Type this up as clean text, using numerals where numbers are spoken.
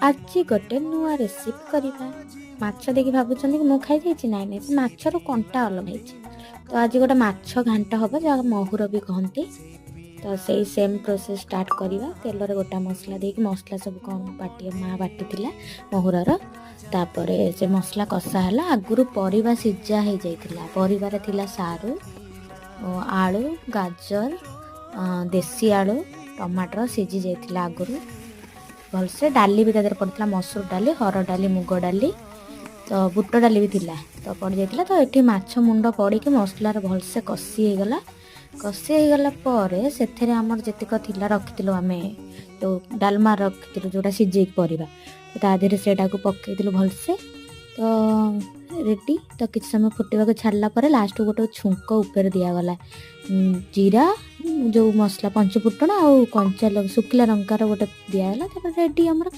ଆଜି ଗୋଟେ ନୂଆ ରେସିପି କରିବା। ମାଛ ଦେଖି ଭାବୁଛନ୍ତି କି ମୁଁ ଖାଇଯାଇଛି? ନାଇଁ ନାଇଁ, ସେ ମାଛର କଣ୍ଟା ଅଲଗା ହେଇଛି। ତ ଆଜି ଗୋଟେ ମାଛ ଘାଣ୍ଟ ହବ, ଯାହା ମହୁର ବି କହନ୍ତି। ତ ସେଇ ସେମ୍ ପ୍ରୋସେସ୍ ଷ୍ଟାର୍ଟ କରିବା। ତେଲରେ ଗୋଟା ମସଲା ଦେଇକି, ମସଲା ସବୁ କ'ଣ ମା ବାଟିଥିଲା ମହୁରର। ତାପରେ ସେ ମସଲା କଷା ହେଲା। ଆଗରୁ ପରିବା ସିଝା ହେଇଯାଇଥିଲା। ପରିବାରେ ଥିଲା ସାରୁ, ଆଳୁ, ଗାଜର, ଦେଶୀ ଆଳୁ, ଟମାଟର ସିଝି ଯାଇଥିଲା ଆଗରୁ ଭଲସେ। ଡାଲି ବି ତା ଦେହରେ ପଡ଼ିଥିଲା, ମସୁର ଡାଲି, ହରଡ଼ ଡାଲି, ମୁଗ ଡାଲି, ତ ବୁଟ ଡାଲି ବି ଥିଲା, ତ ପଡ଼ିଯାଇଥିଲା। ତ ଏଠି ମାଛ ମୁଣ୍ଡ ପଡ଼ିକି ମସଲାରେ ଭଲସେ କଷି ହେଇଗଲା। କଷି ହେଇଗଲା ପରେ ସେଥିରେ ଆମର ଯେତିକ ଥିଲା ରଖିଥିଲୁ ଆମେ, ଯେଉଁ ଡାଲମା ରଖିଥିଲୁ, ଯେଉଁଟା ସିଝେଇକି ପରିବା, ତା ଦେହରେ ସେଇଟାକୁ ପକେଇଥିଲୁ ଭଲସେ। ତ ରେଡ଼ି। ତ କିଛି ସମୟ ଫୁଟିବାକୁ ଛାଡ଼ିଲା ପରେ ଲାଷ୍ଟକୁ ଗୋଟେ ଛୁଙ୍କ ଉପରେ ଦିଆଗଲା। ଜିରା, ଯେଉଁ ମସଲା ପଞ୍ଚୁଫୁଟଣ ଆଉ କଞ୍ଚା ଶୁଖିଲା ଲଙ୍କାର ଗୋଟେ ଦିଆଗଲା। ତାପରେ ରେଡ଼ି ଆମର